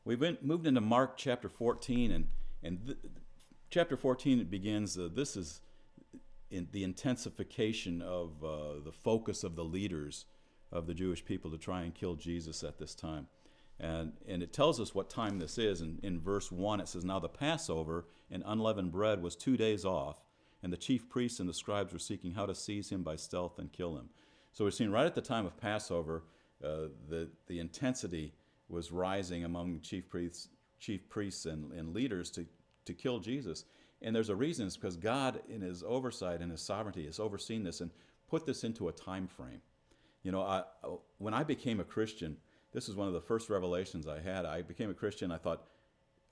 Moved into Mark chapter 14, and chapter 14 it begins. This is in the intensification of the focus of the leaders of the Jewish people to try and kill Jesus at this time. And it tells us what time this is. In verse 1, it says, "Now the Passover and unleavened bread was 2 days off, and the chief priests and the scribes were seeking how to seize him by stealth and kill him." So we're seeing right at the time of Passover, the intensity was rising among chief priests and leaders to kill Jesus. And there's a reason. It's because God, in His oversight and His sovereignty, has overseen this and put this into a time frame. When I became a Christian, this is one of the first revelations I had. I became a Christian. I thought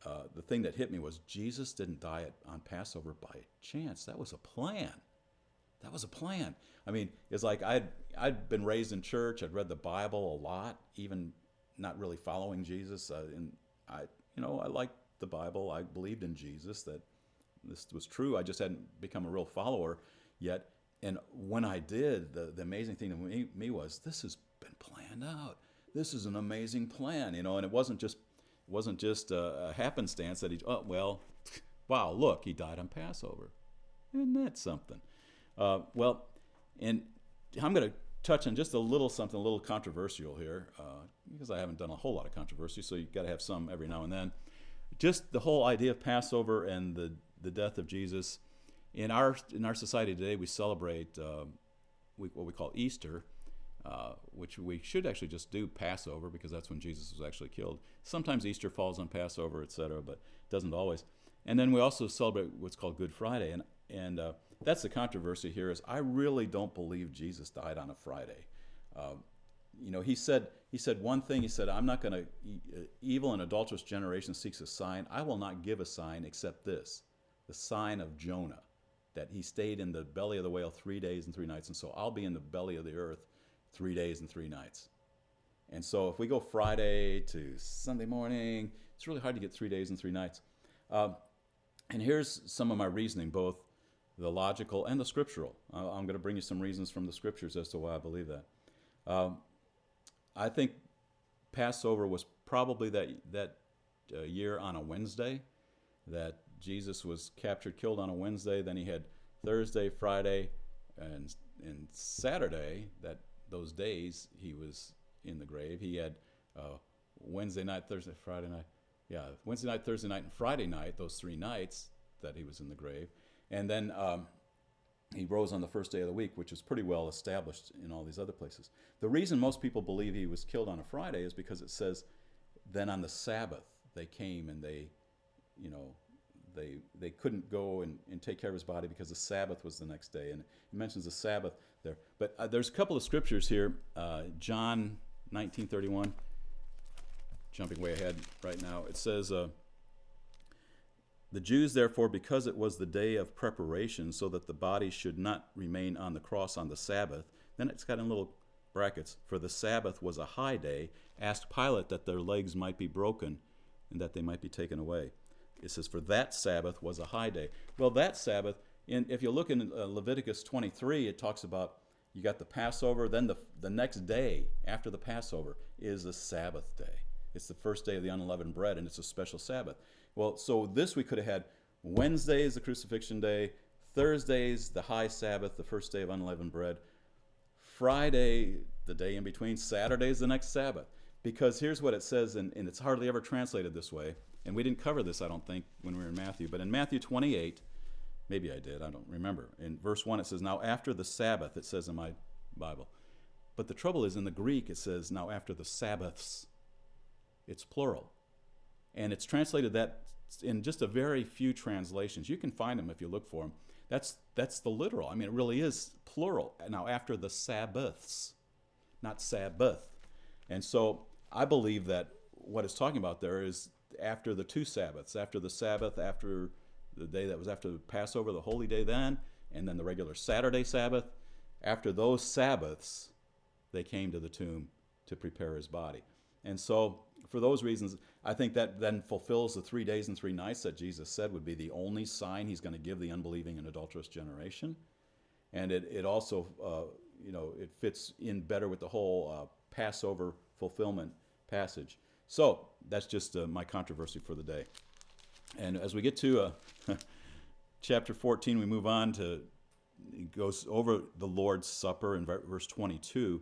the thing that hit me was Jesus didn't die on Passover by chance. That was a plan. That was a plan. I mean, it's like I'd been raised in church. I'd read the Bible a lot, even not really following Jesus. And I liked the Bible. I believed in Jesus, that this was true. I just hadn't become a real follower yet. And when I did, the amazing thing to me was, this has been planned out. This is an amazing plan, and it wasn't just a happenstance that wow, look, he died on Passover. Isn't that something? And I'm going to touch on just a little something, a little controversial here, because I haven't done a whole lot of controversy, so you've got to have some every now and then. Just the whole idea of Passover and the death of Jesus. In our society today, we celebrate what we call Easter, which we should actually just do Passover, because that's when Jesus was actually killed. Sometimes Easter falls on Passover, etc., but it doesn't always. And then we also celebrate what's called Good Friday, and that's the controversy here. Is I really don't believe Jesus died on a Friday. He said one thing. He said, "I'm not going to. Evil and adulterous generation seeks a sign. I will not give a sign except this, the sign of Jonah, that he stayed in the belly of the whale 3 days and 3 nights, and so I'll be in the belly of the earth 3 days and 3 nights." And so if we go Friday to Sunday morning, it's really hard to get 3 days and 3 nights. And here's some of my reasoning, both the logical and the scriptural. I'm going to bring you some reasons from the scriptures as to why I believe that. I think Passover was probably that year on a Wednesday, that Jesus was captured, killed on a Wednesday. Then he had Thursday, Friday, and Saturday, those days he was in the grave. He had Wednesday night, Thursday, Friday night. Yeah, Wednesday night, Thursday night, and Friday night, those 3 nights that he was in the grave. And then he rose on the first day of the week, which is pretty well established in all these other places. The reason most people believe he was killed on a Friday is because it says, then on the Sabbath they came and they couldn't go and take care of his body because the Sabbath was the next day. And he mentions the Sabbath there. But there's a couple of scriptures here. John 19:31, jumping way ahead right now. It says, "The Jews, therefore, because it was the day of preparation, so that the body should not remain on the cross on the Sabbath," then it's got in little brackets, "for the Sabbath was a high day, asked Pilate that their legs might be broken and that they might be taken away." It says, "For that Sabbath was a high day." Well, that Sabbath, if you look in Leviticus 23, it talks about you got the Passover, then the next day after the Passover is the Sabbath day. It's the first day of the unleavened bread, and it's a special Sabbath. Well, so this we could have had Wednesday is the crucifixion day, Thursday's the high Sabbath, the first day of unleavened bread, Friday, the day in between, Saturday's the next Sabbath. Because here's what it says, and it's hardly ever translated this way, and we didn't cover this, I don't think, when we were in Matthew, but in Matthew 28, maybe I did, I don't remember. In verse 1 it says, "Now after the Sabbath," it says in my Bible. But the trouble is, in the Greek it says, "Now after the Sabbaths." It's plural. And it's translated that in just a very few translations. You can find them if you look for them. That's the literal. I mean, it really is plural. Now, after the Sabbaths, not Sabbath. And so I believe that what it's talking about there is after the 2 Sabbaths, after the Sabbath, after the day that was after the Passover, the holy day then, and then the regular Saturday Sabbath. After those Sabbaths, they came to the tomb to prepare his body. And so, for those reasons, I think that then fulfills the 3 days and 3 nights that Jesus said would be the only sign he's going to give the unbelieving and adulterous generation. And it also, it fits in better with the whole Passover fulfillment passage. So that's just my controversy for the day. And as we get to chapter 14, we move on to, it goes over the Lord's Supper in verse 22.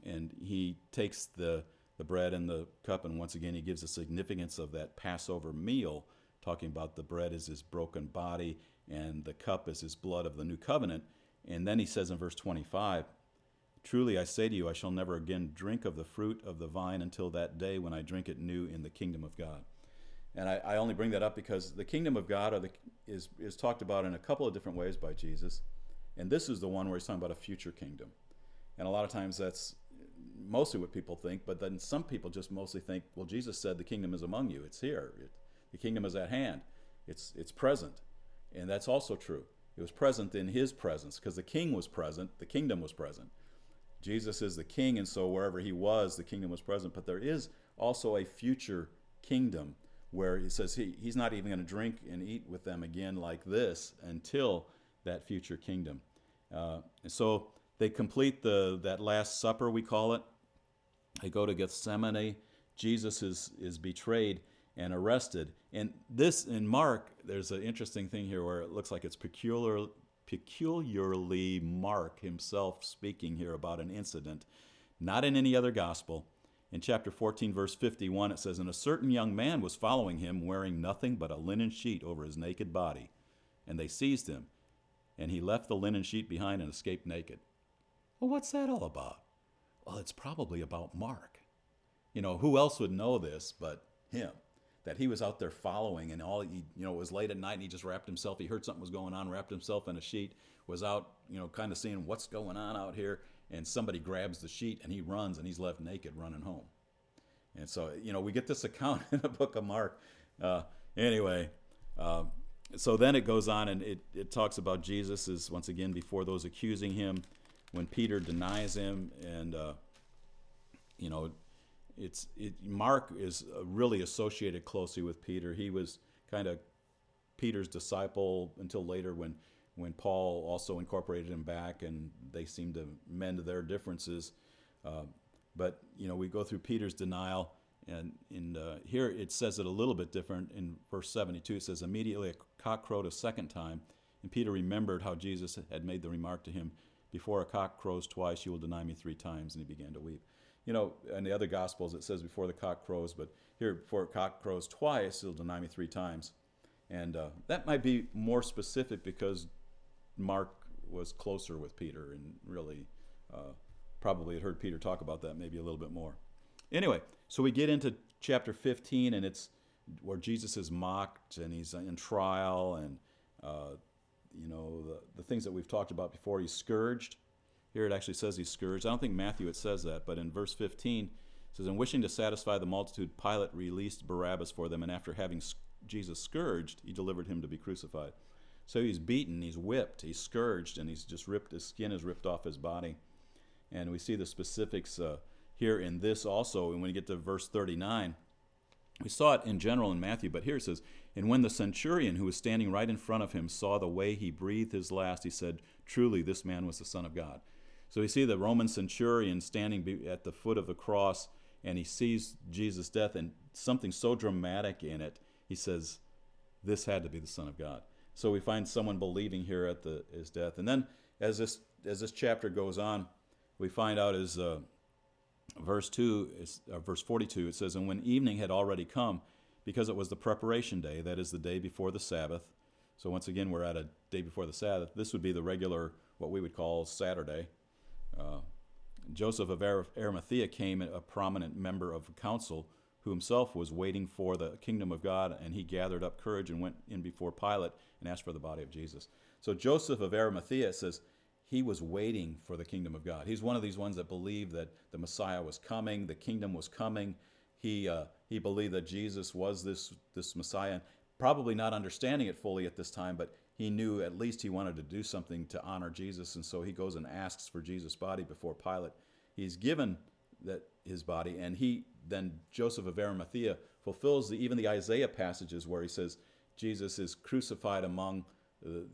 And he takes the bread and the cup, and once again he gives the significance of that Passover meal, talking about the bread is his broken body and the cup is his blood of the new covenant. And then he says in verse 25, truly I say to you, I shall never again drink of the fruit of the vine until that day when I drink it new in the kingdom of God. And I only bring that up because the kingdom of God is talked about in a couple of different ways by Jesus. And this is the one where he's talking about a future kingdom. And a lot of times that's mostly what people think, but then some people just mostly think, well, Jesus said the kingdom is among you. It's here. The kingdom is at hand. It's present. And that's also true. It was present in his presence because the king was present. The kingdom was present. Jesus is the king, and so wherever he was, the kingdom was present. But there is also a future kingdom where he says he's not even going to drink and eat with them again like this until that future kingdom. And so they complete that Last Supper, we call it. They go to Gethsemane. Jesus is betrayed and arrested. And this, in Mark, there's an interesting thing here where it looks like it's peculiarly Mark himself speaking here about an incident, not in any other gospel. In chapter 14, verse 51, it says, and a certain young man was following him, wearing nothing but a linen sheet over his naked body. And they seized him, and he left the linen sheet behind and escaped naked. Well, what's that all about? Well, it's probably about Mark. Who else would know this but him? That he was out there following, and it was late at night, and he just wrapped himself. He heard something was going on, wrapped himself in a sheet, was out, kind of seeing what's going on out here, and somebody grabs the sheet, and he runs, and he's left naked running home. And so, we get this account in the book of Mark. So then it goes on, and it talks about Jesus is, once again, before those accusing him, when Peter denies him, and, Mark is really associated closely with Peter. He was kind of Peter's disciple until later when Paul also incorporated him back, and they seemed to mend their differences. But we go through Peter's denial, and here it says it a little bit different. In verse 72, it says, immediately a cock crowed a second time, and Peter remembered how Jesus had made the remark to him, before a cock crows twice, you will deny me 3 times, and he began to weep. In the other Gospels, it says before the cock crows, but here, before a cock crows twice, he'll deny me 3 times. And that might be more specific because Mark was closer with Peter and really probably had heard Peter talk about that maybe a little bit more. Anyway, so we get into chapter 15, and it's where Jesus is mocked, and he's in trial, and the things that we've talked about before. He's scourged. Here it actually says he's scourged. I don't think Matthew it says that, but in verse 15 it says, and wishing to satisfy the multitude, Pilate released Barabbas for them, and after having Jesus scourged, he delivered him to be crucified. So he's beaten, he's whipped, he's scourged, and he's just ripped, his skin is ripped off his body. And we see the specifics here in this also. And when you get to verse 39, we saw it in general in Matthew, but here it says, and when the centurion who was standing right in front of him saw the way he breathed his last, he said, truly this man was the Son of God. So we see the Roman centurion standing at the foot of the cross, and he sees Jesus' death, and something so dramatic in it, he says, this had to be the Son of God. So we find someone believing here at his death. And then as this chapter goes on, we find out as verse 42, it says, and when evening had already come, because it was the preparation day, that is the day before the Sabbath. So once again, we're at a day before the Sabbath. This would be the regular, what we would call Saturday. Joseph of Arimathea came, a prominent member of the council, who himself was waiting for the kingdom of God, and he gathered up courage and went in before Pilate and asked for the body of Jesus. So Joseph of Arimathea says he was waiting for the kingdom of God. He's one of these ones that believed that the Messiah was coming, the kingdom was coming. He believed that Jesus was this Messiah, probably not understanding it fully at this time, but he knew at least he wanted to do something to honor Jesus, and so he goes and asks for Jesus' body before Pilate. He's given his body, and then Joseph of Arimathea fulfills even the Isaiah passages where he says Jesus is crucified among the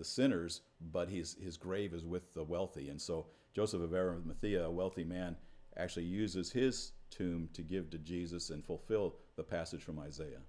sinners, but his grave is with the wealthy. And so Joseph of Arimathea, a wealthy man, actually uses his tomb to give to Jesus and fulfill the passage from Isaiah.